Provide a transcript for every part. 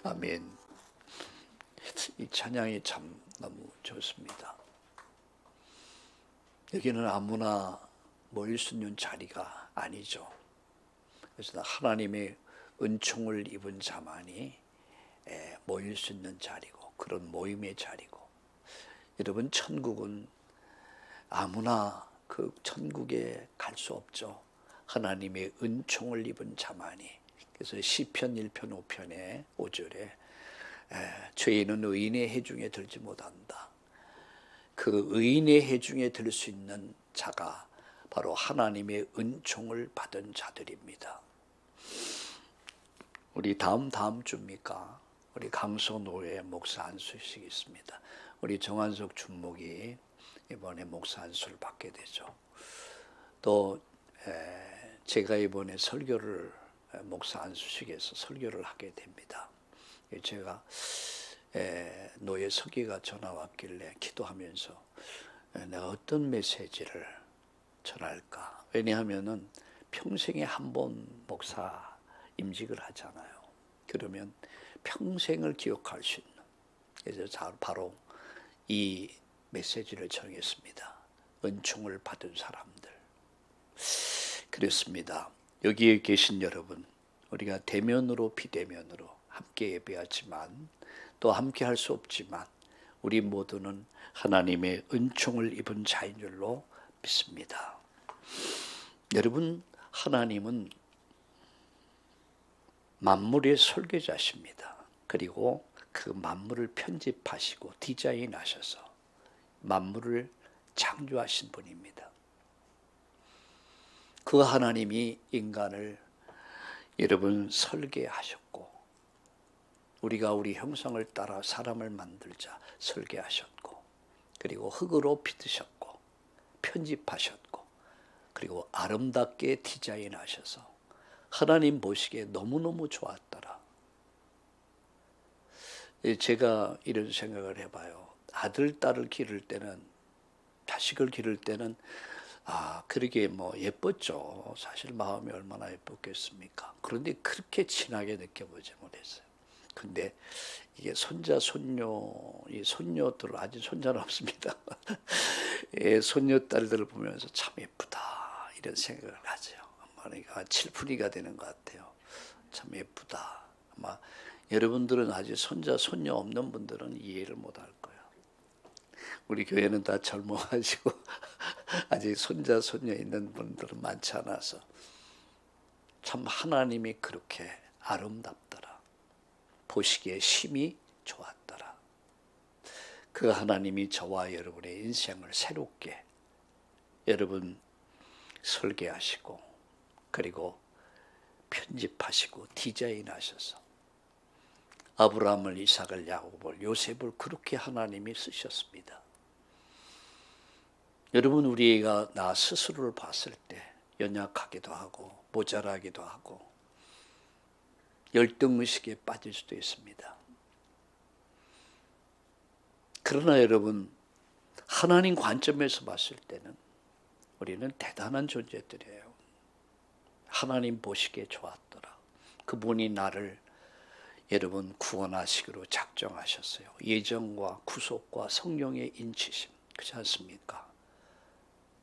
아멘. 이 찬양이 참 너무 좋습니다. 여기는 아무나 모일 수 있는 자리가 아니죠. 그래서 하나님의 은총을 입은 자만이 모일 수 있는 자리고, 그런 모임의 자리고, 여러분, 천국은 아무나 그 천국에 갈 수 없죠. 하나님의 은총을 입은 자만이. 그래서 시편 1편 5편에 5절에 죄인은 의인의 해중에 들지 못한다. 그 의인의 해중에 들 수 있는 자가 바로 하나님의 은총을 받은 자들입니다. 우리 다음 주입니까? 우리 강서노회 목사 안수식이 있습니다. 우리 정한석 준목이 이번에 목사 안수를 받게 되죠. 또 제가 이번에 설교를 목사 안수식에서 설교를 하게 됩니다. 제가 노예 서기가 전화 왔길래 기도하면서 내가 어떤 메시지를 전할까? 왜냐하면은 평생에 한 번 목사 임직을 하잖아요. 그러면 평생을 기억할 수 있는, 그래서 바로 이 메시지를 정했습니다. 은총을 받은 사람들. 그렇습니다. 여기에 계신 여러분, 우리가 대면으로 비대면으로 함께 예배하지만 또 함께 할 수 없지만 우리 모두는 하나님의 은총을 입은 자인 줄로 믿습니다. 여러분, 하나님은 만물의 설계자십니다. 그리고 그 만물을 편집하시고 디자인하셔서 만물을 창조하신 분입니다. 그 하나님이 인간을 여러분 설계하셨고, 우리가 우리 형상을 따라 사람을 만들자 설계하셨고, 그리고 흙으로 빚으셨고 편집하셨고, 그리고 아름답게 디자인하셔서 하나님 보시기에 너무너무 좋았더라. 제가 이런 생각을 해봐요. 아들, 딸을 기를 때는, 자식을 기를 때는 그러게 예뻤죠. 사실 마음이 얼마나 예뻤겠습니까? 그런데 그렇게 친하게 느껴보지 못했어요. 근데 이게 손자, 손녀, 이 손녀들, 아직 손자는 없습니다. 손녀딸들을 보면서 참 예쁘다, 이런 생각을 하죠. 아마 칠푼이가 되는 것 같아요. 참 예쁘다. 아마 여러분들은 아직 손자, 손녀 없는 분들은 이해를 못할 거예요. 우리 교회는 다 젊어가지고 아직 손자, 손녀 있는 분들은 많지 않아서 참 하나님이 그렇게 아름답더라. 보시기에 심히 좋았더라. 그 하나님이 저와 여러분의 인생을 새롭게 여러분 설계하시고, 그리고 편집하시고 디자인하셔서 아브라함을, 이삭을, 야곱을, 요셉을 그렇게 하나님이 쓰셨습니다. 여러분, 우리가 나 스스로를 봤을 때 연약하기도 하고 모자라기도 하고 열등의식에 빠질 수도 있습니다. 그러나 여러분, 하나님 관점에서 봤을 때는 우리는 대단한 존재들이에요. 하나님 보시기에 좋았더라. 그분이 나를 여러분 구원하시기로 작정하셨어요. 예정과 구속과 성령의 인치심, 그렇지 않습니까?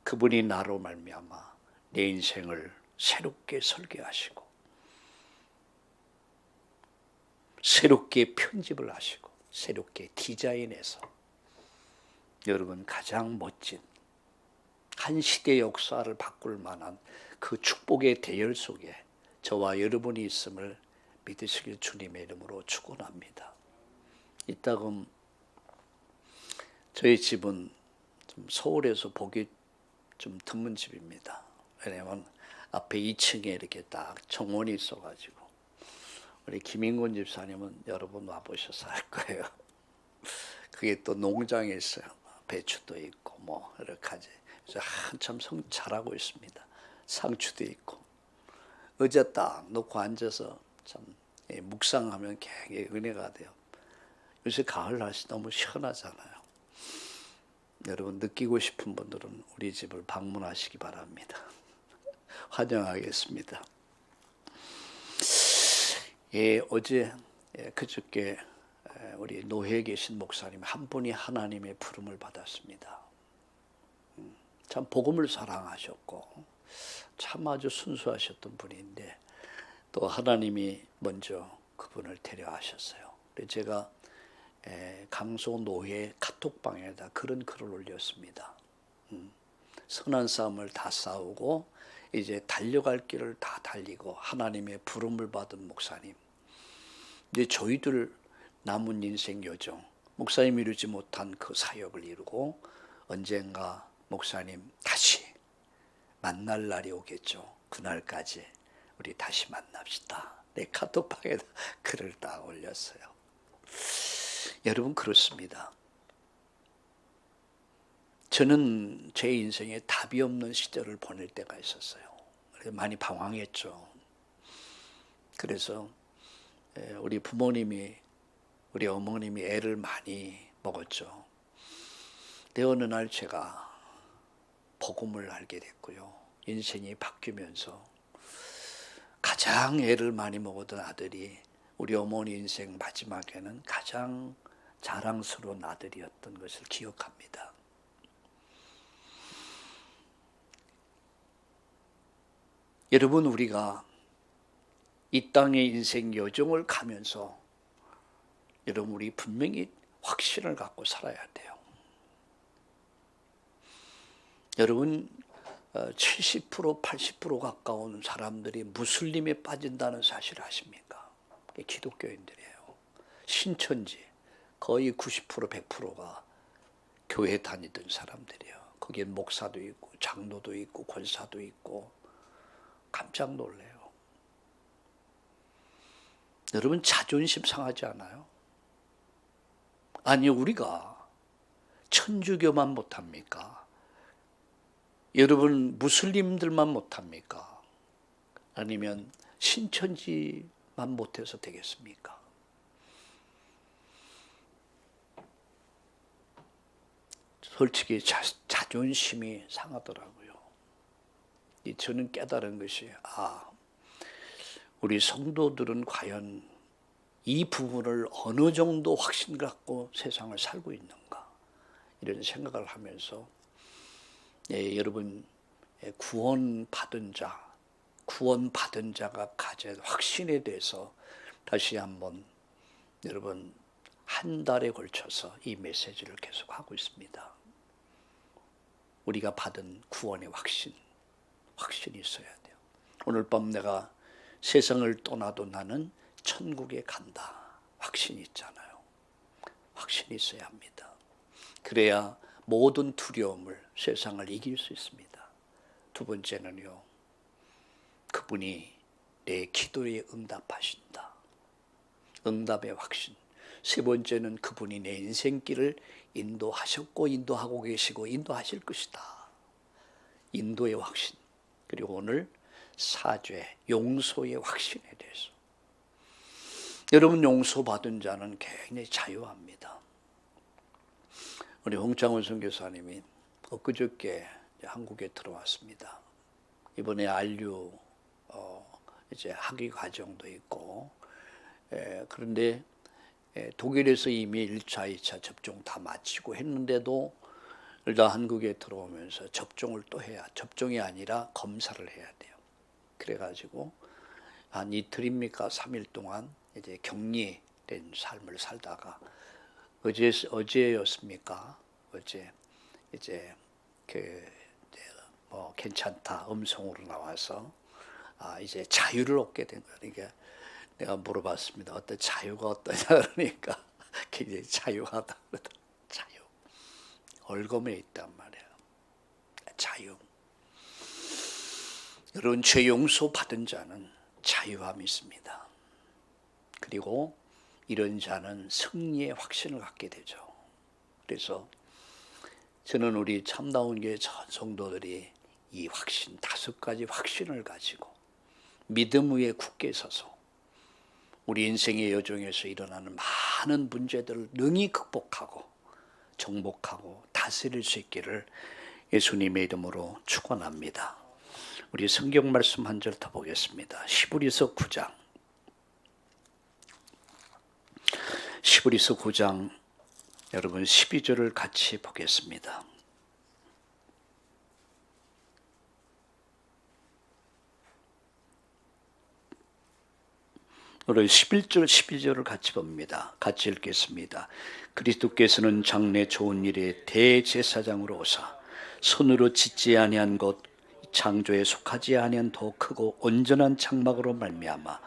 그분이 나로 말미암아 내 인생을 새롭게 설계하시고 새롭게 편집을 하시고 새롭게 디자인해서 여러분 가장 멋진 한 시대 역사를 바꿀 만한 그 축복의 대열 속에 저와 여러분이 있음을 믿으시길 주님의 이름으로 축원합니다. 이따금 저희 집은 좀 서울에서 보기 좀 드문 집입니다. 왜냐하면 앞에 2층에 이렇게 딱 정원이 있어가지고, 우리 김인곤 집사님은 여러분 와보셔서 알 거예요. 그게 또 농장에 있어요. 배추도 있고 여러 가지. 그래서 한참 잘하고 있습니다. 상추도 있고. 의자 딱 놓고 앉아서 참 묵상하면 굉장히 은혜가 돼요. 요새 가을 날씨 너무 시원하잖아요. 여러분 느끼고 싶은 분들은 우리 집을 방문하시기 바랍니다. 환영하겠습니다. 어제 그저께 우리 노회에 계신 목사님 한 분이 하나님의 부름을 받았습니다. 참 복음을 사랑하셨고 참 아주 순수하셨던 분인데 또 하나님이 먼저 그분을 데려가셨어요. 그래서 제가 강소 노회 카톡방에다 그런 글을 올렸습니다. 선한 싸움을 다 싸우고 이제 달려갈 길을 다 달리고 하나님의 부름을 받은 목사님. 이제 저희들 남은 인생 여정, 목사님이 이루지 못한 그 사역을 이루고 언젠가 목사님 다시 만날 날이 오겠죠. 그날까지 우리 다시 만납시다. 내 카톡방에다 글을 딱 올렸어요. 여러분 그렇습니다. 저는 제 인생에 답이 없는 시절을 보낼 때가 있었어요. 많이 방황했죠. 그래서 우리 부모님이 우리 어머님이 애를 많이 먹었죠. 근데 어느 날 제가 복음을 알게 됐고요. 인생이 바뀌면서 가장 애를 많이 먹었던 아들이 우리 어머니 인생 마지막에는 가장 자랑스러운 아들이었던 것을 기억합니다. 여러분 우리가 이 땅의 인생 여정을 가면서 여러분 우리 분명히 확신을 갖고 살아야 돼요. 여러분 70% 80% 가까운 사람들이 무슬림에 빠진다는 사실 아십니까? 기독교인들이에요. 신천지 거의 90% 100%가 교회 다니던 사람들이에요. 거기엔 목사도 있고 장로도 있고 권사도 있고 깜짝 놀래요. 여러분 자존심 상하지 않아요? 아니 우리가 천주교만 못합니까? 여러분 무슬림들만 못합니까? 아니면 신천지만 못해서 되겠습니까? 솔직히 자존심이 상하더라고요. 저는 깨달은 것이 우리 성도들은 과연 이 부분을 어느 정도 확신 갖고 세상을 살고 있는가 이런 생각을 하면서 여러분 구원받은 자가 가진 확신에 대해서 다시 한번 여러분 한 달에 걸쳐서 이 메시지를 계속하고 있습니다. 우리가 받은 구원의 확신이 있어야 돼요. 오늘 밤 내가 세상을 떠나도 나는 천국에 간다. 확신이 있잖아요. 확신이 있어야 합니다. 그래야 모든 두려움을 세상을 이길 수 있습니다. 두 번째는요. 그분이 내 기도에 응답하신다. 응답의 확신. 세 번째는 그분이 내 인생길을 인도하셨고 인도하고 계시고 인도하실 것이다. 인도의 확신. 그리고 오늘 사죄, 용서의 확신에 대해서. 여러분 용서받은 자는 굉장히 자유합니다. 우리 홍창훈 선교사님이 엊그저께 한국에 들어왔습니다. 이번에 안류 이제 학위 과정도 있고 그런데 독일에서 이미 1차, 2차 접종 다 마치고 했는데도 일단 한국에 들어오면서 접종을 또 해야 접종이 아니라 검사를 해야 돼요. 그래가지고 한 이틀입니까 3일 동안 이제 격리된 삶을 살다가 어제였습니까? 어제 이제 괜찮다 음성으로 나와서 이제 자유를 얻게 된 거예요. 그러니까 내가 물어봤습니다. 어떤 자유가 어떠냐 그러니까 굉장히 자유하다 그러더라고요. 자유. 얼검에 있단 말이에요. 자유. 여러분 죄 용서 받은 자는 자유함이 있습니다. 그리고 이런 자는 승리의 확신을 갖게 되죠. 그래서 저는 우리 참다운 교회 전 성도들이 이 확신, 5가지 확신을 가지고 믿음 위에 굳게 서서 우리 인생의 여정에서 일어나는 많은 문제들을 능히 극복하고 정복하고 다스릴 수 있기를 예수님의 이름으로 축원합니다. 우리 성경 말씀 한 절 더 보겠습니다. 히브리서 9장 히브리서 9장 여러분 12절을 같이 보겠습니다. 오늘 11절 12절을 같이 봅니다. 같이 읽겠습니다. 그리스도께서는 장래 좋은 일의 대제사장으로 오사 손으로 짓지 아니한 것 창조에 속하지 아니한 더 크고 온전한 장막으로 말미암아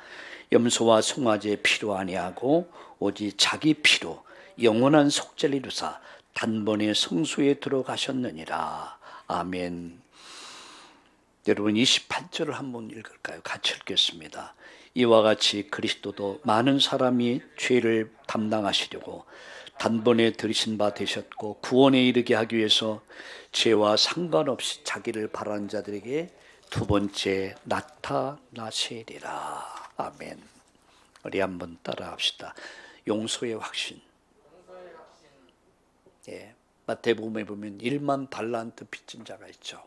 염소와 송아지의 피로 아니하고 오직 자기 피로 영원한 속죄를 이루사 단번에 성소에 들어가셨느니라. 아멘. 여러분 28절을 한번 읽을까요? 같이 읽겠습니다. 이와 같이 그리스도도 많은 사람이 죄를 담당하시려고 단번에 들이신 바 되셨고 구원에 이르게 하기 위해서 죄와 상관없이 자기를 바라는 자들에게 두 번째 나타나시리라. 아멘. 우리 한번 따라합시다. 용서의 확신. 예, 마태복음에 보면 1만 달란트 빚진 자가 있죠.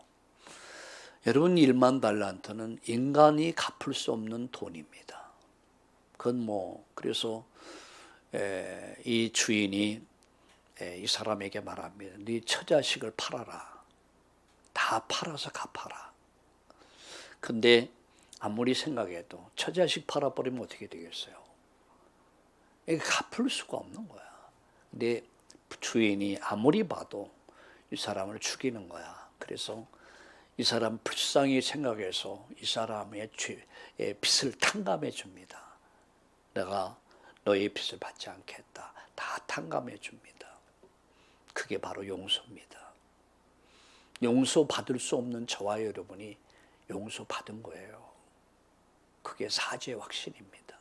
여러분 1만 달란트는 인간이 갚을 수 없는 돈입니다. 그건 그래서 이 주인이 이 사람에게 말합니다. 네 처자식을 팔아라. 다 팔아서 갚아라. 근데 아무리 생각해도 처자식 팔아버리면 어떻게 되겠어요? 이게 갚을 수가 없는 거야. 근데 주인이 아무리 봐도 이 사람을 죽이는 거야. 그래서 이 사람 불쌍히 생각해서 이 사람의 빚을 탕감해 줍니다. 내가 너의 빚을 받지 않겠다. 다 탕감해 줍니다. 그게 바로 용서입니다. 용서받을 수 없는 저와 여러분이 용서받은 거예요. 그게 사죄의 확신입니다.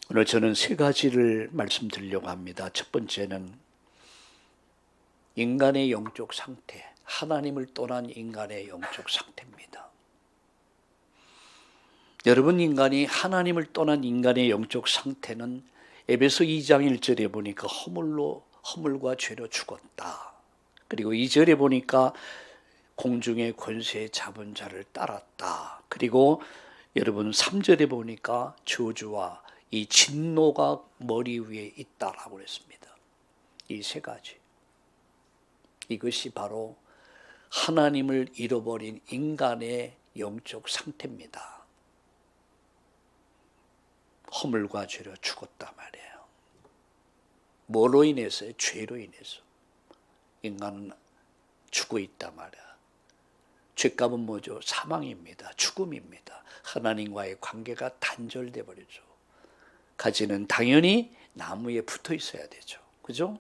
오늘 저는 세 가지를 말씀드리려고 합니다. 첫 번째는 인간의 영적 상태, 하나님을 떠난 인간의 영적 상태입니다. 여러분, 인간이 하나님을 떠난 인간의 영적 상태는 에베소 2장 1절에 보니까 허물과 죄로 죽었다. 그리고 2절에 보니까 공중의 권세 잡은 자를 따랐다. 그리고 여러분 3절에 보니까 저주와 이 진노가 머리 위에 있다라고 했습니다. 이 세 가지. 이것이 바로 하나님을 잃어버린 인간의 영적 상태입니다. 허물과 죄로 죽었단 말이에요. 뭐로 인해서요? 죄로 인해서. 인간은 죽어 있단 말이야. 죄값은 뭐죠? 사망입니다. 죽음입니다. 하나님과의 관계가 단절돼 버리죠. 가지는 당연히 나무에 붙어 있어야 되죠. 그죠?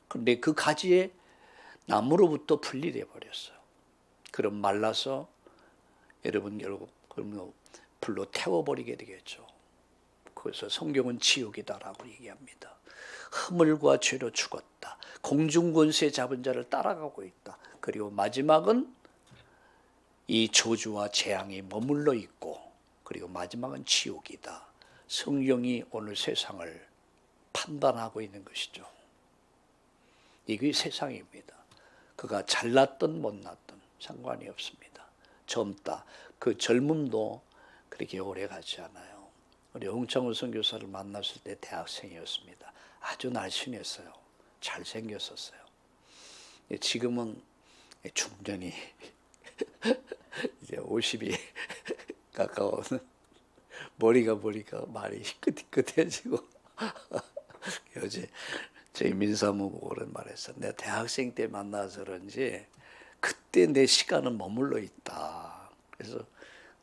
그런데 그 가지에 나무로부터 분리돼 버렸어요. 그럼 말라서 여러분 결국 불로 태워버리게 되겠죠. 그래서 성경은 지옥이다라고 얘기합니다. 허물과 죄로 죽었다. 공중권세 잡은 자를 따라가고 있다. 그리고 마지막은 이 저주와 재앙이 머물러 있고, 그리고 마지막은 지옥이다. 성경이 오늘 세상을 판단하고 있는 것이죠. 이게 세상입니다. 그가 잘났든 못났든 상관이 없습니다. 젊다. 그 젊음도 그렇게 오래 가지 않아요. 우리 홍창호 선교사를 만났을 때 대학생이었습니다. 아주 날씬했어요. 잘생겼었어요. 지금은 중년이 이제 50이 가까운 머리가 보니까 말이 희끗희끗해지고 어제 저희 민사모 보고 그런 말했어. 내가 대학생 때 만나서 그런지 그때 내 시간은 머물러 있다. 그래서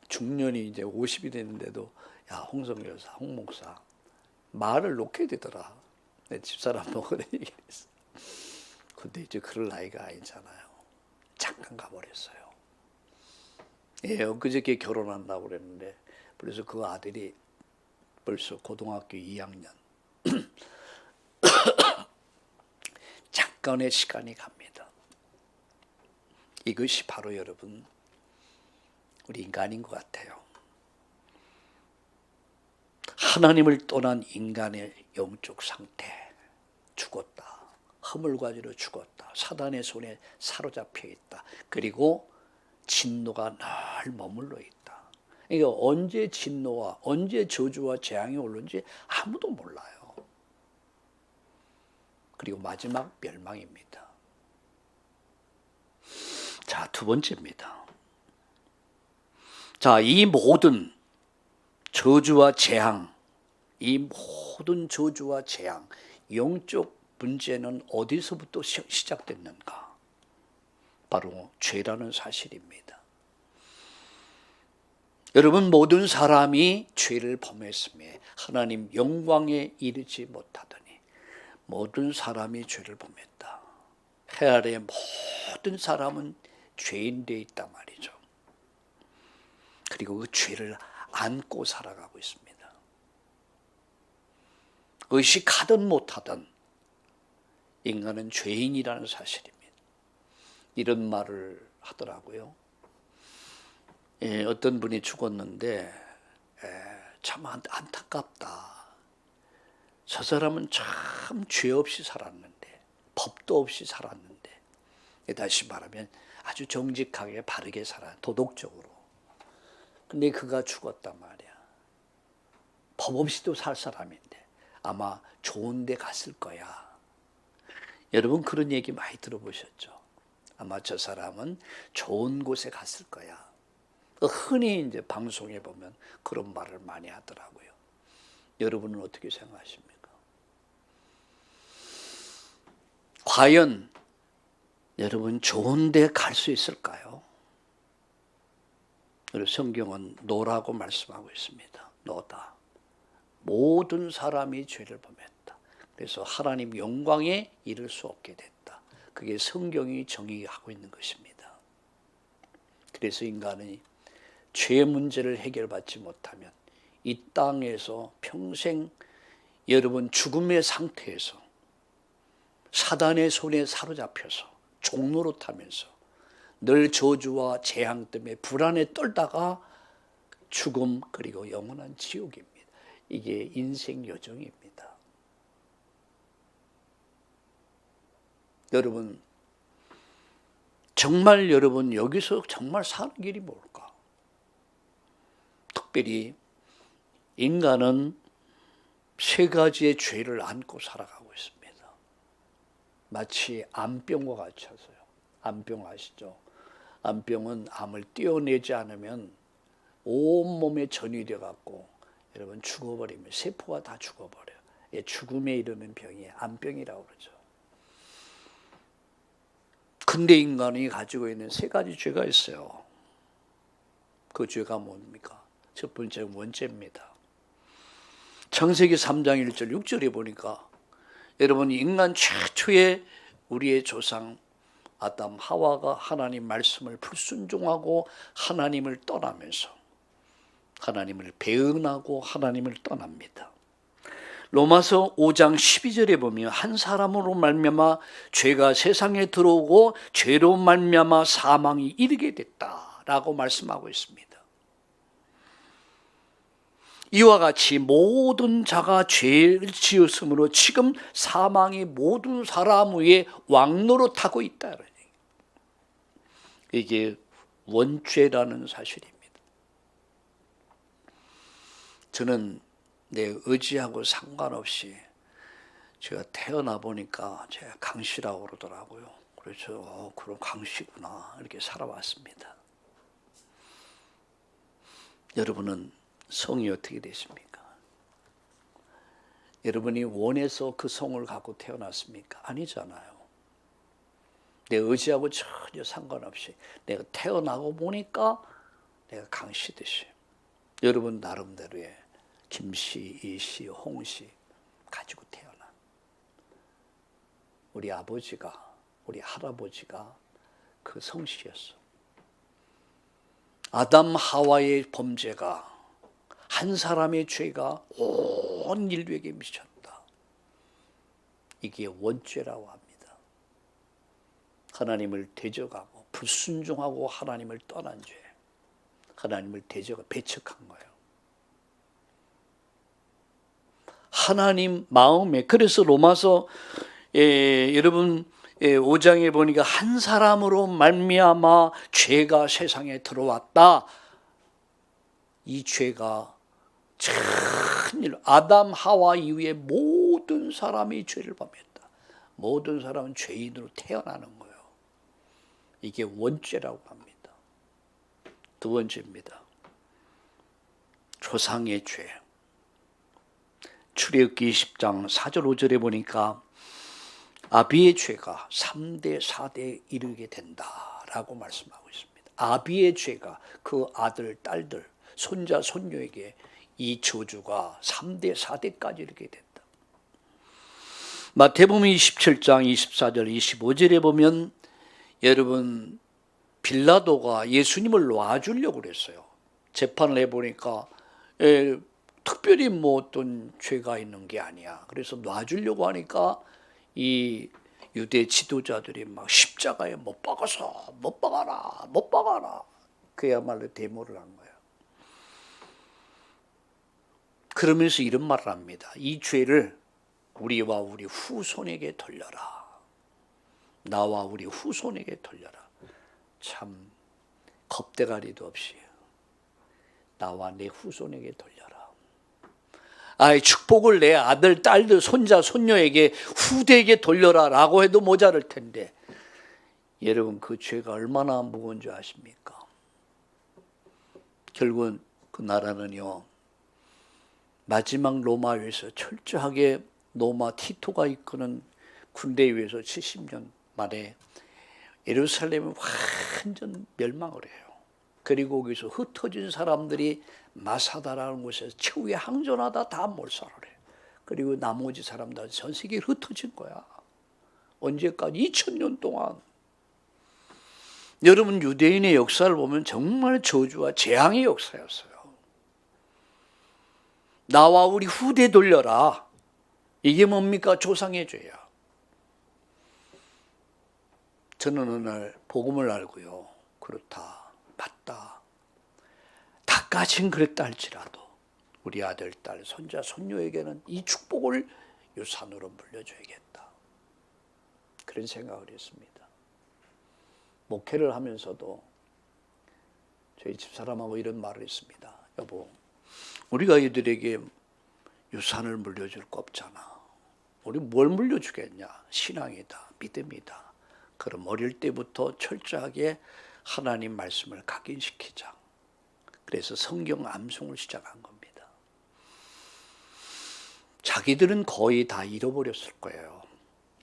중년이 이제 50이 됐는데도 야 홍성교사, 홍목사 말을 놓게 되더라. 내 집사람도 그래 얘기했어. 근데 이제 그럴 나이가 아니잖아요. 잠깐 가버렸어요. 예, 엊그저께 결혼한다고 그랬는데 그래서 그 아들이 벌써 고등학교 2학년. 잠깐의 시간이 갑니다. 이것이 바로 여러분 우리 인간인 것 같아요. 하나님을 떠난 인간의 영적 상태, 죽었다. 허물과 죄로 죽었다. 사단의 손에 사로잡혀 있다. 그리고 진노가 늘 머물러 있다. 그러니까 언제 진노와 언제 저주와 재앙이 오는지 아무도 몰라요. 그리고 마지막 멸망입니다. 자, 두 번째입니다. 자, 이 모든 저주와 재앙, 이 모든 저주와 재앙, 영적 문제는 어디서부터 시작됐는가? 바로 죄라는 사실입니다. 여러분, 모든 사람이 죄를 범했음에 하나님 영광에 이르지 못하더니 모든 사람이 죄를 범했다. 해 아래 모든 사람은 죄인 되어 있단 말이죠. 그리고 그 죄를 안고 살아가고 있습니다. 의식하든 못하든 인간은 죄인이라는 사실입니다. 이런 말을 하더라고요. 어떤 분이 죽었는데 참 안타깝다. 저 사람은 참 죄 없이 살았는데, 법도 없이 살았는데, 다시 말하면 아주 정직하게 바르게 살아, 도덕적으로. 근데 그가 죽었단 말이야. 법 없이도 살 사람인데 아마 좋은 데 갔을 거야. 여러분 그런 얘기 많이 들어보셨죠? 아마 저 사람은 좋은 곳에 갔을 거야. 흔히 이제 방송에 보면 그런 말을 많이 하더라고요. 여러분은 어떻게 생각하십니까? 과연 여러분 좋은 데 갈 수 있을까요? 성경은 노라고 말씀하고 있습니다. 노다. 모든 사람이 죄를 범했다. 그래서 하나님 영광에 이를 수 없게 됐다. 그게 성경이 정의하고 있는 것입니다. 그래서 인간이 죄의 문제를 해결받지 못하면 이 땅에서 평생 여러분 죽음의 상태에서 사단의 손에 사로잡혀서 종로로 타면서 늘 저주와 재앙 때문에 불안에 떨다가 죽음 그리고 영원한 지옥입니다. 이게 인생 여정입니다. 여러분 정말 여러분 여기서 정말 사는 길이 뭘까? 특별히 인간은 세 가지의 죄를 안고 살아가고 있습니다. 마치 암병과 같아서요. 암병 아시죠? 암병은 암을 떼어내지 않으면 온몸에 전이 돼갖고 여러분 죽어버리면 세포가 다 죽어버려요. 죽음에 이르는 병이 암병이라고 그러죠. 근데 인간이 가지고 있는 세 가지 죄가 있어요. 그 죄가 뭡니까? 첫 번째 원죄입니다. 창세기 3장 1절 6절에 보니까 여러분 인간 최초의 우리의 조상 아담 하와가 하나님 말씀을 불순종하고 하나님을 떠나면서 하나님을 배은하고 하나님을 떠납니다. 로마서 5장 12절에 보면 한 사람으로 말미암아 죄가 세상에 들어오고 죄로 말미암아 사망이 이르게 됐다라고 말씀하고 있습니다. 이와 같이 모든 자가 죄를 지었으므로 지금 사망이 모든 사람 위에 왕노릇하고 있다. 이게 원죄라는 사실입니다. 저는 내 의지하고 상관없이 제가 태어나 보니까 제가 강씨라고 그러더라고요. 그래서 그럼 강씨구나 이렇게 살아왔습니다. 여러분은 성이 어떻게 되십니까? 여러분이 원해서 그 성을 갖고 태어났습니까? 아니잖아요. 내 의지하고 전혀 상관없이 내가 태어나고 보니까 내가 강씨듯이 여러분 나름대로의 김씨, 이씨, 홍씨 가지고 태어난 우리 아버지가 우리 할아버지가 그 성씨였어. 아담 하와의 범죄가 한 사람의 죄가 온 인류에게 미쳤다. 이게 원죄라고 합니다. 하나님을 대적하고 불순종하고 하나님을 떠난 죄. 하나님을 배척한 거예요. 하나님 마음에 그래서 로마서 여러분 5장에 보니까 한 사람으로 말미암아 죄가 세상에 들어왔다. 이 죄가 천일 아담 하와 이후에 모든 사람이 죄를 범했다. 모든 사람은 죄인으로 태어나는 거예요. 이게 원죄라고 합니다. 두 번째입니다. 조상의 죄. 출애굽기 20장 4절 5절에 보니까 아비의 죄가 3대 4대에 이르게 된다라고 말씀하고 있습니다. 아비의 죄가 그 아들, 딸들, 손자, 손녀에게 이 저주가 3대 4대까지 이르게 된다. 마태복음 27장 24절 25절에 보면 여러분 빌라도가 예수님을 놔주려고 그랬어요. 재판을 해보니까 특별히 뭐 어떤 죄가 있는 게 아니야. 그래서 놔주려고 하니까 이 유대 지도자들이 막 십자가에 못 박아서 못 박아라. 그야말로 데모를 한 거예요. 그러면서 이런 말을 합니다. 이 죄를 우리와 우리 후손에게 돌려라. 나와 우리 후손에게 돌려라. 참 겁대가리도 없이 나와 내 후손에게 돌려라. 축복을 내 아들, 딸들, 손자, 손녀에게 후대에게 돌려라 라고 해도 모자랄 텐데 여러분 그 죄가 얼마나 무거운 줄 아십니까? 결국은 그 나라는요 마지막 로마에서 철저하게 로마 티토가 이끄는 군대에 의해서 70년 만에 예루살렘이 완전 멸망을 해요. 그리고 거기서 흩어진 사람들이 마사다라는 곳에서 최후의 항전하다 다 몰살을 해요. 그리고 나머지 사람들 전 세계에 흩어진 거야. 언제까지? 2000년 동안. 여러분 유대인의 역사를 보면 정말 저주와 재앙의 역사였어요. 나와 우리 후대 돌려라. 이게 뭡니까? 조상의 죄야. 저는 어느 날 복음을 알고요. 그렇다. 맞다. 다까진 그랬다 할지라도 우리 아들, 딸, 손자, 손녀에게는 이 축복을 유산으로 물려줘야겠다. 그런 생각을 했습니다. 목회를 하면서도 저희 집사람하고 이런 말을 했습니다. 여보, 우리가 이들에게 유산을 물려줄 거 없잖아. 우리 뭘 물려주겠냐? 신앙이다, 믿음이다. 그럼 어릴 때부터 철저하게 하나님 말씀을 각인시키자. 그래서 성경 암송을 시작한 겁니다. 자기들은 거의 다 잃어버렸을 거예요.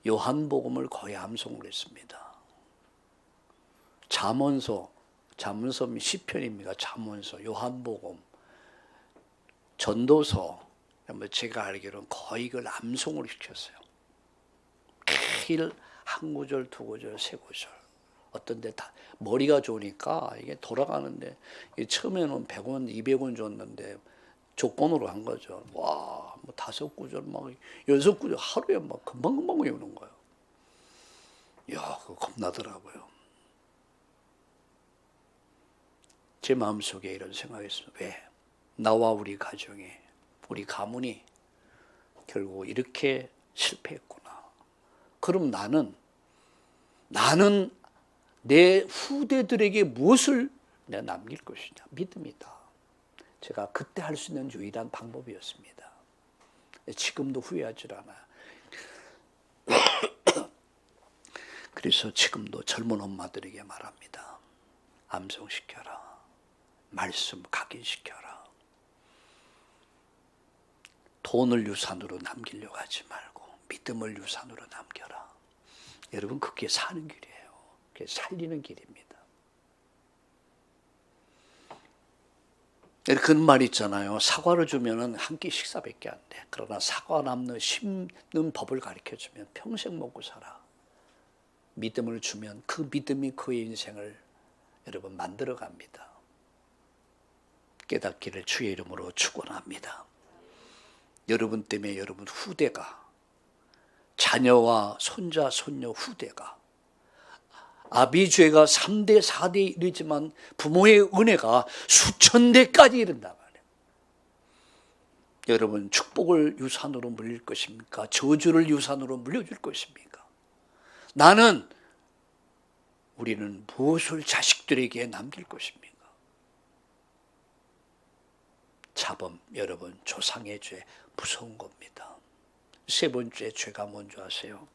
요한복음을 거의 암송을 했습니다. 잠언서 시편입니다. 잠언서, 요한복음, 전도서, 제가 알기로는 거의 이걸 암송을 시켰어요. 매일 한 구절, 두 구절, 세 구절. 어떤 데 다 머리가 좋으니까 이게 돌아가는데 처음에는 100원, 200원 줬는데 조건으로 한 거죠. 와, 뭐 5구절, 막 6구절 하루에 막 금방금방 외우는 거예요. 이야, 그거 겁나더라고요. 제 마음속에 이런 생각이 있어요. 왜? 나와 우리 가정이, 우리 가문이 결국 이렇게 실패했구나. 그럼 나는 내 후대들에게 무엇을 내가 남길 것이냐? 믿음이다. 제가 그때 할 수 있는 유일한 방법이었습니다. 지금도 후회하지 않아요. 그래서 지금도 젊은 엄마들에게 말합니다. 암송시켜라. 말씀 각인시켜라. 돈을 유산으로 남기려고 하지 말고 믿음을 유산으로 남겨라. 여러분 그게 사는 길이에요. 그게 살리는 길입니다. 그런 말 있잖아요. 사과를 주면 한 끼 식사밖에 안 돼. 그러나 사과 심는 법을 가르쳐주면 평생 먹고 살아. 믿음을 주면 그 믿음이 그의 인생을 여러분 만들어갑니다. 깨닫기를 주의 이름으로 축원합니다. 여러분 때문에 여러분 후대가, 자녀와 손자, 손녀 후대가, 아비죄가 3대, 4대 이르지만 부모의 은혜가 수천 대까지 이른다 말이에요. 여러분 축복을 유산으로 물릴 것입니까? 저주를 유산으로 물려줄 것입니까? 우리는 무엇을 자식들에게 남길 것입니까? 자범, 여러분 조상의 죄 무서운 겁니다. 세 번째 죄가 뭔지 아세요?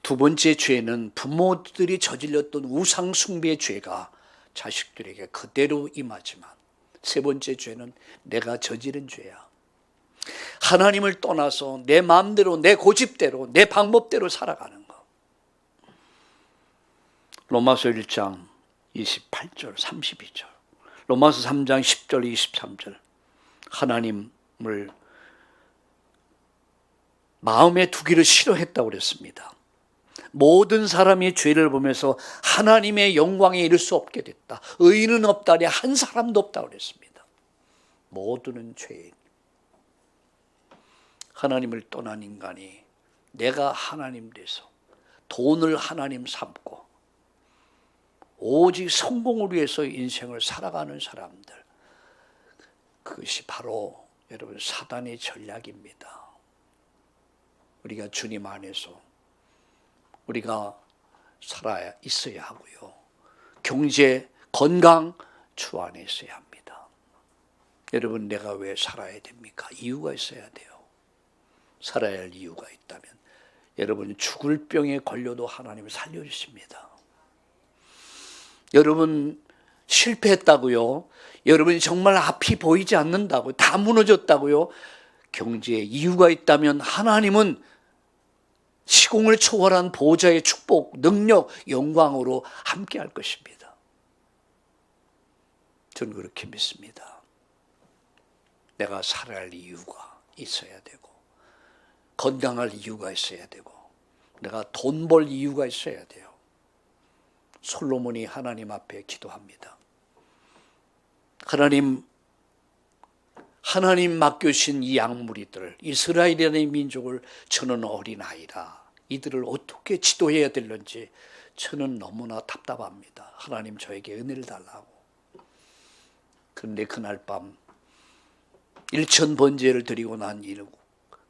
두 번째 죄는 부모들이 저질렀던 우상 숭배의 죄가 자식들에게 그대로 임하지만, 세 번째 죄는 내가 저지른 죄야. 하나님을 떠나서 내 마음대로, 내 고집대로, 내 방법대로 살아가는 거. 로마서 1장 28절 32절, 로마서 3장 10절 23절, 하나님을 마음에 두기를 싫어했다고 그랬습니다. 모든 사람이 죄를 보면서 하나님의 영광에 이를 수 없게 됐다. 의인은 없다니 한 사람도 없다고 그랬습니다. 모두는 죄인. 하나님을 떠난 인간이 내가 하나님 돼서 돈을 하나님 삼고 오직 성공을 위해서 인생을 살아가는 사람들, 그것이 바로 여러분 사단의 전략입니다. 우리가 주님 안에서 우리가 살아야 있어야 하고요. 경제, 건강 주 안에 있어야 합니다. 여러분, 내가 왜 살아야 됩니까? 이유가 있어야 돼요. 살아야 할 이유가 있다면 여러분 죽을 병에 걸려도 하나님을 살려주십니다. 여러분 실패했다고요? 여러분이 정말 앞이 보이지 않는다고요? 다 무너졌다고요? 경제에 이유가 있다면 하나님은 시공을 초월한 보좌의 축복, 능력, 영광으로 함께 할 것입니다. 저는 그렇게 믿습니다. 내가 살아야 할 이유가 있어야 되고, 건강할 이유가 있어야 되고, 내가 돈 벌 이유가 있어야 돼요. 솔로몬이 하나님 앞에 기도합니다. 하나님 맡겨주신 이 양무리들, 이스라엘이라는 민족을 저는 어린아이라 이들을 어떻게 지도해야 될는지 저는 너무나 답답합니다. 하나님 저에게 은혜를 달라고. 그런데 그날 밤 1천 번제를 드리고 난 이후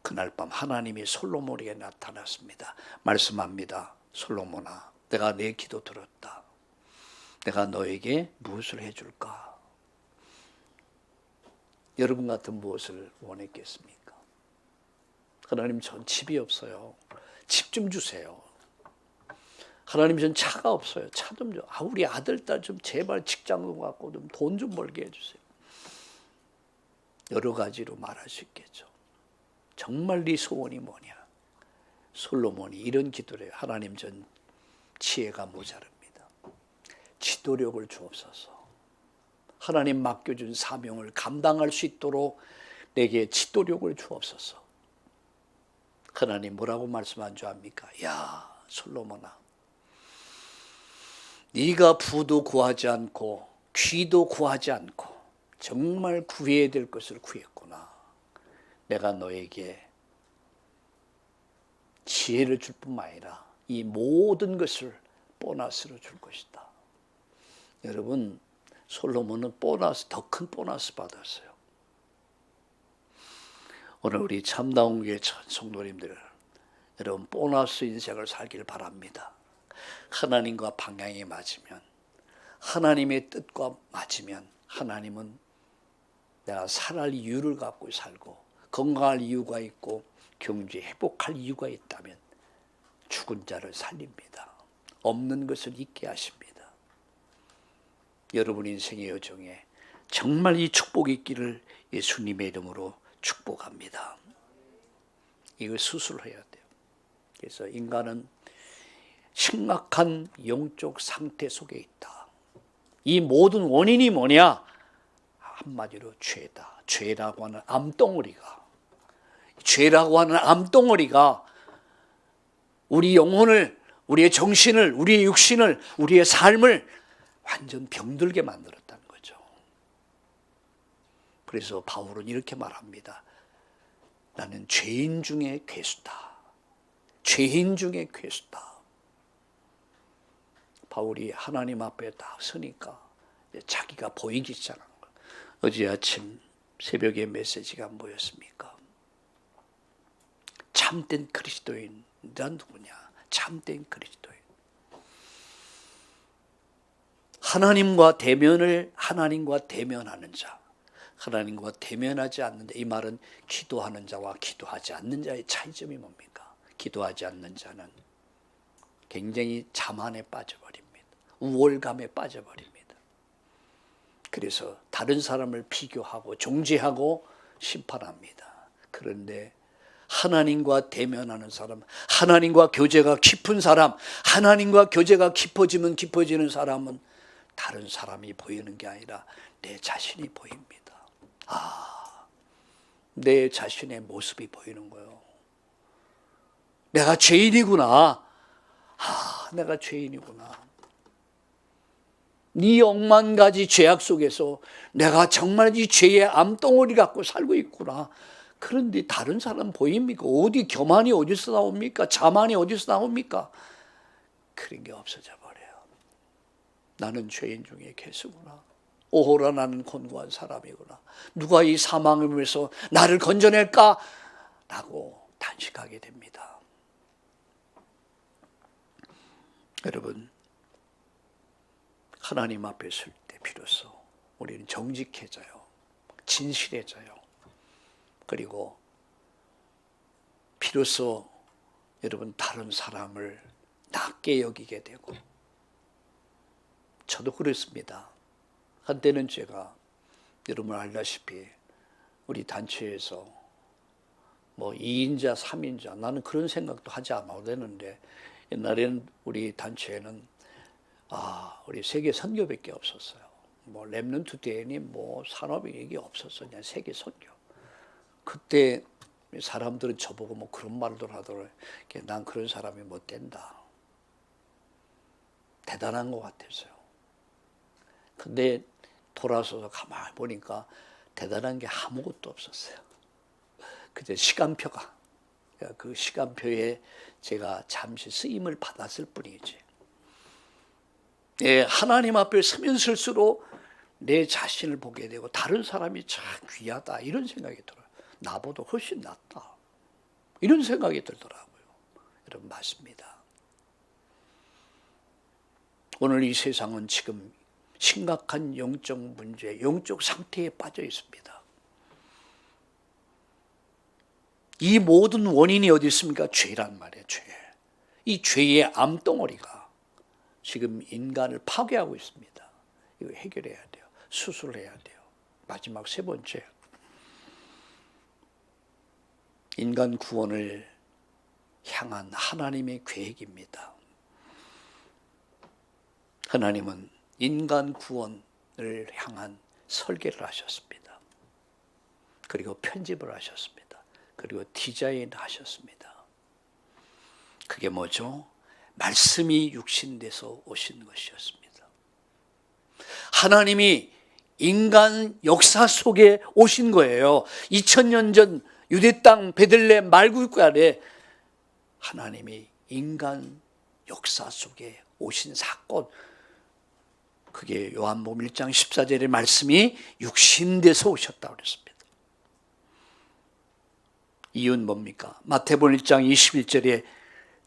그날 밤 하나님이 솔로몬에게 나타났습니다. 말씀합니다. 솔로몬아, 내가 내 기도 들었다. 내가 너에게 무엇을 해줄까? 여러분 같은 무엇을 원했겠습니까? 하나님, 전 집이 없어요. 집 좀 주세요. 하나님, 전 차가 없어요. 차 좀 줘. 우리 아들, 딸 좀 제발 직장 좀 갖고 좀 돈 좀 벌게 해주세요. 여러 가지로 말할 수 있겠죠. 정말 네 소원이 뭐냐? 솔로몬이 이런 기도를 해요. 하나님, 전 지혜가 모자릅니다. 지도력을 주옵소서. 하나님 맡겨준 사명을 감당할 수 있도록 내게 지도력을 주옵소서. 하나님 뭐라고 말씀한 줄 압니까? 야, 솔로몬아, 네가 부도 구하지 않고 귀도 구하지 않고 정말 구해야 될 것을 구했구나. 내가 너에게 지혜를 줄 뿐만 아니라 이 모든 것을 보너스로 줄 것이다. 여러분, 솔로몬은 보너스, 더 큰 보너스 받았어요. 오늘 우리 참다운 교회 성도님들, 여러분 보너스 인생을 살길 바랍니다. 하나님과 방향이 맞으면, 하나님의 뜻과 맞으면 하나님은 내가 살아갈 이유를 갖고 살고, 건강할 이유가 있고, 경제 회복할 이유가 있다면 죽은 자를 살립니다. 없는 것을 있게 하십니다. 여러분 인생의 여정에 정말 이 축복이 있기를 예수님의 이름으로 축복합니다. 이걸 수술해야 돼요. 그래서 인간은 심각한 영적 상태 속에 있다. 이 모든 원인이 뭐냐? 한마디로 죄다. 죄라고 하는 암덩어리가 우리 영혼을, 우리의 정신을, 우리의 육신을, 우리의 삶을 완전 병들게 만들었다는 거죠. 그래서 바울은 이렇게 말합니다. 나는 죄인 중에 괴수다. 죄인 중에 괴수다. 바울이 하나님 앞에 딱 서니까 자기가 보이기 시작한 거예요. 어제 아침 새벽에 메시지가 뭐였습니까? 참된 그리스도인, 난 누구냐? 참된 그리스도인. 하나님과 대면하는 자, 하나님과 대면하지 않는 자. 이 말은 기도하는 자와 기도하지 않는 자의 차이점이 뭡니까? 기도하지 않는 자는 굉장히 자만에 빠져버립니다. 우월감에 빠져버립니다. 그래서 다른 사람을 비교하고 정죄하고 심판합니다. 그런데 하나님과 대면하는 사람, 하나님과 교제가 깊은 사람, 하나님과 교제가 깊어지면 깊어지는 사람은 다른 사람이 보이는 게 아니라 내 자신이 보입니다. 내 자신의 모습이 보이는 거예요. 내가 죄인이구나. 내가 죄인이구나. 네 억만 가지 죄악 속에서 내가 정말 이 죄의 암덩어리 갖고 살고 있구나. 그런데 다른 사람 보입니까? 어디 교만이 어디서 나옵니까? 자만이 어디서 나옵니까? 그런 게 없어져 버려요. 나는 죄인 중에 괴수구나. 오호라 나는 곤고한 사람이구나. 누가 이 사망을 위해서 나를 건져낼까? 라고 단식하게 됩니다. 여러분, 하나님 앞에 설 때 비로소 우리는 정직해져요. 진실해져요. 그리고 비로소 여러분 다른 사람을 낮게 여기게 되고, 저도 그랬습니다. 한때는 제가 여러분 알다시피 우리 단체에서 뭐 2인자, 3인자 나는 그런 생각도 하지 않아도 되는데, 옛날에는 우리 단체에는 우리 세계 선교밖에 없었어요. 뭐 렘넌트 대회니 뭐 산업이 이게 없었어요. 그냥 세계 선교. 그때 사람들은 저보고 뭐 그런 말도 하더라고요. 난 그런 사람이 못 된다. 대단한 것 같았어요. 근데 돌아서서 가만히 보니까 대단한 게 아무것도 없었어요. 그때 시간표가, 그 시간표에 제가 잠시 쓰임을 받았을 뿐이지. 하나님 앞에 서면 설수록 내 자신을 보게 되고 다른 사람이 참 귀하다 이런 생각이 들어요. 나보다 훨씬 낫다 이런 생각이 들더라고요. 여러분 맞습니다. 오늘 이 세상은 지금 심각한 영적 문제, 영적 상태에 빠져 있습니다. 이 모든 원인이 어디 있습니까? 죄란 말이에요. 죄. 이 죄의 암덩어리가 지금 인간을 파괴하고 있습니다. 이거 해결해야 돼요. 수술해야 돼요. 마지막 세 번째, 인간 구원을 향한 하나님의 계획입니다. 하나님은 인간 구원을 향한 설계를 하셨습니다. 그리고 편집을 하셨습니다. 그리고 디자인을 하셨습니다. 그게 뭐죠? 말씀이 육신돼서 오신 것이었습니다. 하나님이 인간 역사 속에 오신 거예요. 2000년 전 유대 땅 베들레헴 말구유가 아래 하나님이 인간 역사 속에 오신 사건, 그게 요한복음 1장 14절의 말씀이 육신돼서 오셨다고 그랬습니다. 이유는 뭡니까? 마태복음 1장 21절에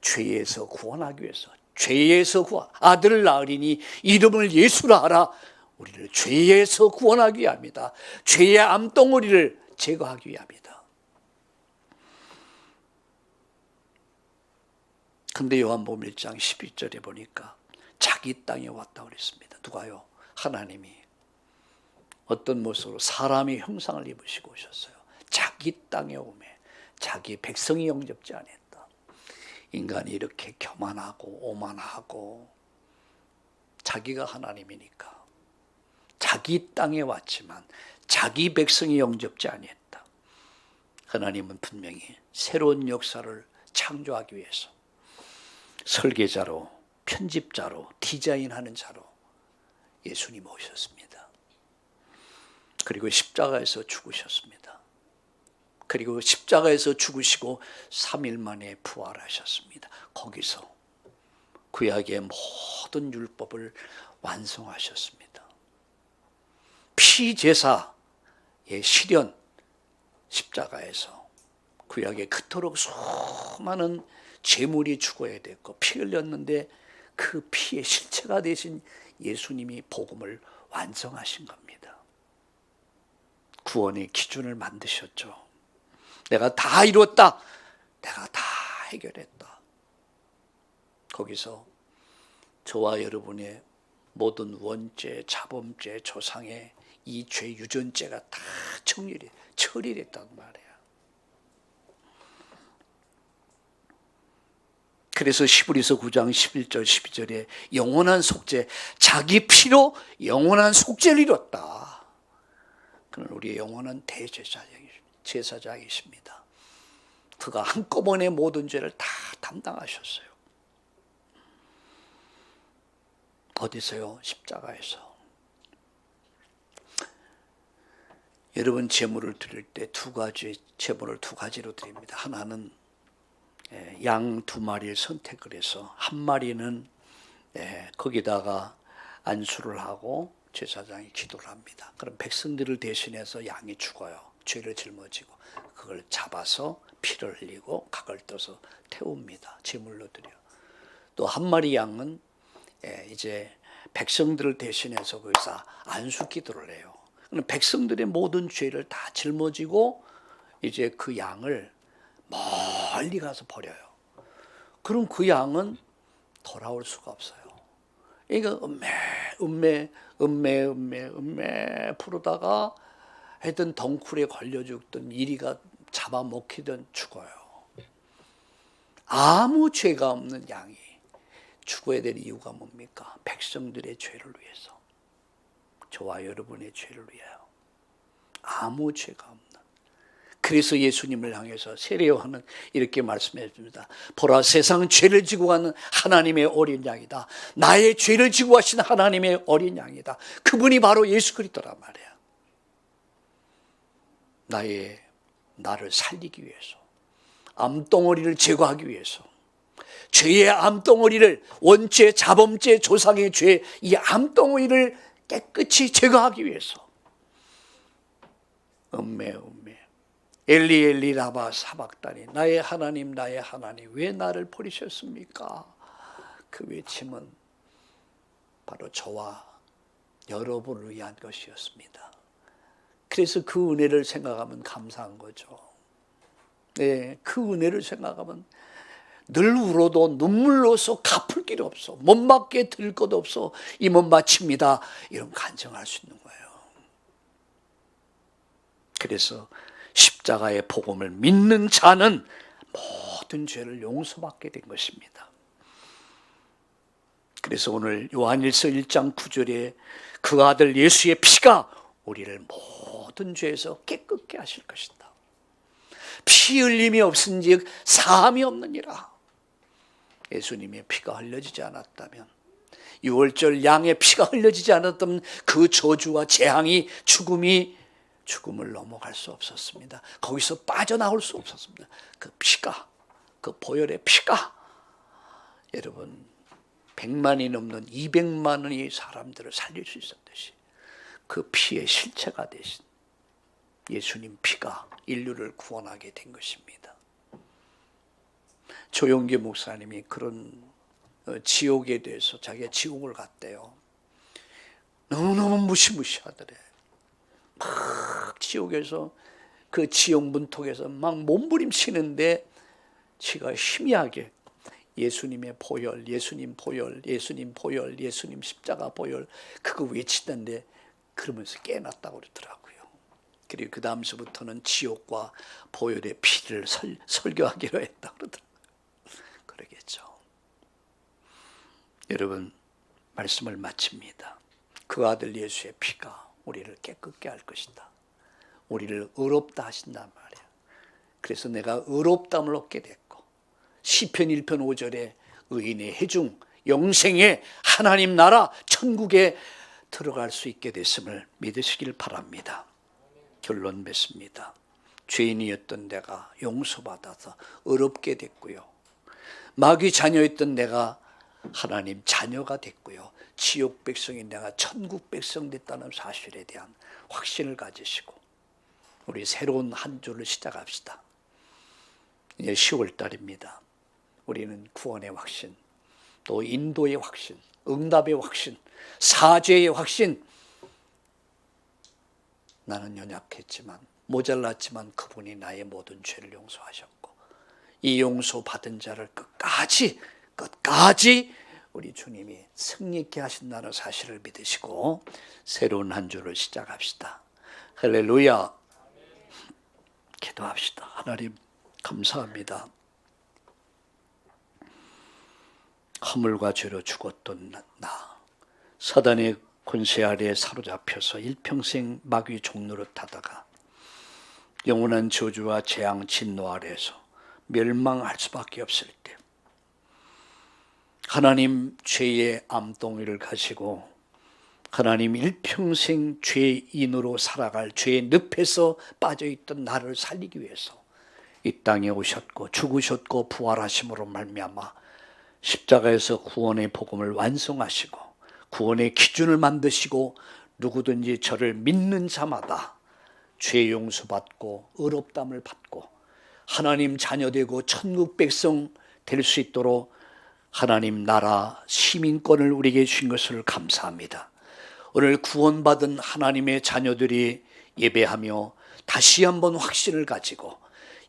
죄에서 구원하기 위해서, 죄에서 아들을 낳으리니 이름을 예수라 하라. 우리를 죄에서 구원하기 위함이다. 죄의 암덩어리를 제거하기 위함이다. 근데 요한복음 1장 12절에 보니까 자기 땅에 왔다고 그랬습니다. 누가요? 하나님이 어떤 모습으로 사람의 형상을 입으시고 오셨어요. 자기 땅에 오매 자기 백성이 영접지 않았다. 인간이 이렇게 교만하고 오만하고 자기가 하나님이니까 자기 땅에 왔지만 자기 백성이 영접지 않았다. 하나님은 분명히 새로운 역사를 창조하기 위해서 설계자로, 편집자로, 디자인하는 자로 예수님 오셨습니다. 그리고 십자가에서 죽으셨습니다. 그리고 십자가에서 죽으시고 3일 만에 부활하셨습니다. 거기서 구약의 모든 율법을 완성하셨습니다. 피제사의 실현, 십자가에서 구약에 그토록 수많은 제물이 죽어야 됐고 피 흘렸는데 그 피의 실체가 되신 예수님이 복음을 완성하신 겁니다. 구원의 기준을 만드셨죠. 내가 다 이뤘다. 내가 다 해결했다. 거기서 저와 여러분의 모든 원죄, 자범죄, 조상의 이 죄 유전죄가 다 처리됐단 말이에요. 그래서 히브리서 9장 11절 12절에 영원한 속죄, 자기 피로 영원한 속죄를 이뤘다. 그는 우리의 영원한 제사장이십니다. 그가 한꺼번에 모든 죄를 다 담당하셨어요. 어디서요? 십자가에서. 여러분 제물을 드릴 때 제물을 두 가지로 드립니다. 하나는 양 2마리를 선택을 해서 한 마리는 거기다가 안수를 하고 제사장이 기도를 합니다. 그럼 백성들을 대신해서 양이 죽어요. 죄를 짊어지고 그걸 잡아서 피를 흘리고 각을 떠서 태웁니다. 제물로 드려. 또 한 마리 양은 이제 백성들을 대신해서 거기서 안수 기도를 해요. 그럼 백성들의 모든 죄를 다 짊어지고 이제 그 양을 멀리 가서 버려요. 그럼 그 양은 돌아올 수가 없어요. 그러니까 음매 부르다가 하여튼 덩쿨에 걸려 죽든 이리가 잡아먹히든 죽어요. 아무 죄가 없는 양이 죽어야 될 이유가 뭡니까? 백성들의 죄를 위해서, 저와 여러분의 죄를 위하여. 아무 죄가 없는. 그래서 예수님을 향해서 세례 요한은 이렇게 말씀해 줍니다. 보라, 세상은 죄를 지고 가는 하나님의 어린 양이다. 나의 죄를 지고 가신 하나님의 어린 양이다. 그분이 바로 예수 그리스도란 말이야. 나를 살리기 위해서, 암덩어리를 제거하기 위해서, 죄의 암덩어리를, 원죄, 자범죄, 조상의 죄, 이 암덩어리를 깨끗이 제거하기 위해서. 음매 엘리 엘리 라마 사박다니, 나의 하나님 왜 나를 버리셨습니까? 그 외침은 바로 저와 여러분을 위한 것이었습니다. 그래서 그 은혜를 생각하면 감사한 거죠. 네, 그 은혜를 생각하면 늘 울어도 눈물로서 갚을 길이 없어. 못맞게 드릴 것도 없어. 이 못 마칩니다. 이런 간증할 수 있는 거예요. 그래서 십자가의 복음을 믿는 자는 모든 죄를 용서받게 된 것입니다. 그래서 오늘 요한일서 1장 9절에 그 아들 예수의 피가 우리를 모든 죄에서 깨끗게 하실 것이다. 피 흘림이 없은즉 사함이 없느니라. 예수님의 피가 흘려지지 않았다면, 유월절 양의 피가 흘려지지 않았다면 그 저주와 재앙이, 죽음을 넘어갈 수 없었습니다. 거기서 빠져나올 수 없었습니다. 그 피가, 그 보혈의 피가, 여러분 100만이 넘는 200만의 사람들을 살릴 수 있었듯이 그 피의 실체가 되신 예수님 피가 인류를 구원하게 된 것입니다. 조용기 목사님이 그런 지옥에 대해서, 자기가 지옥을 갔대요. 너무너무 무시무시하더래. 막 지옥에서 그 지옥 문턱에서 막 몸부림치는데 지가 희미하게 예수님의 보혈, 예수님 보혈, 예수님 보혈, 예수님 십자가 보혈, 그거 외치던데 그러면서 깨어났다고 그러더라고요. 그리고 그 다음서부터는 지옥과 보혈의 피를 설교하기로 했다고 그러더라고요. 그러겠죠. 여러분, 말씀을 마칩니다. 그 아들 예수의 피가 우리를 깨끗게 할 것이다. 우리를 의롭다 하신단 말이야. 그래서 내가 의롭담을 얻게 됐고, 시편 1편 5절에 의인의 해중, 영생의 하나님 나라 천국에 들어갈 수 있게 됐음을 믿으시길 바랍니다. 결론 맺습니다. 죄인이었던 내가 용서받아서 의롭게 됐고요. 마귀 자녀였던 내가 하나님 자녀가 됐고요. 지옥 백성인 내가 천국 백성 됐다는 사실에 대한 확신을 가지시고 우리 새로운 한 주를 시작합시다. 이제 10월 달입니다. 우리는 구원의 확신, 또 인도의 확신, 응답의 확신, 사죄의 확신. 나는 연약했지만, 모자랐지만 그분이 나의 모든 죄를 용서하셨고, 이 용서받은 자를 끝까지 끝까지 우리 주님이 승리케 하신다는 사실을 믿으시고 새로운 한 주를 시작합시다. 할렐루야. 기도합시다. 하나님 감사합니다. 허물과 죄로 죽었던 나, 사단의 권세 아래에 사로잡혀서 일평생 마귀 종노릇 하다가 영원한 저주와 재앙 진노 아래에서 멸망할 수밖에 없을 때 하나님 죄의 암덩이를 가지고 하나님 일평생 죄인으로 살아갈 죄의 늪에서 빠져있던 나를 살리기 위해서 이 땅에 오셨고 죽으셨고 부활하심으로 말미암아 십자가에서 구원의 복음을 완성하시고 구원의 기준을 만드시고 누구든지 저를 믿는 자마다 죄 용서받고 의롭다함을 받고 하나님 자녀되고 천국 백성 될 수 있도록 하나님 나라 시민권을 우리에게 주신 것을 감사합니다. 오늘 구원받은 하나님의 자녀들이 예배하며 다시 한번 확신을 가지고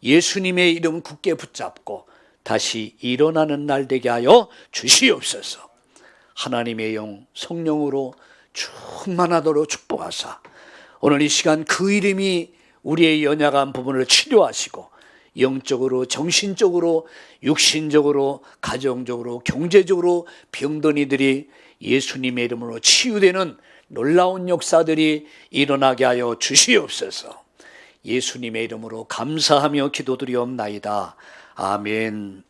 예수님의 이름 굳게 붙잡고 다시 일어나는 날 되게 하여 주시옵소서. 하나님의 영 성령으로 충만하도록 축복하사 오늘 이 시간 그 이름이 우리의 연약한 부분을 치료하시고 영적으로 정신적으로 육신적으로 가정적으로 경제적으로 병든 이들이 예수님의 이름으로 치유되는 놀라운 역사들이 일어나게 하여 주시옵소서. 예수님의 이름으로 감사하며 기도드리옵나이다. 아멘.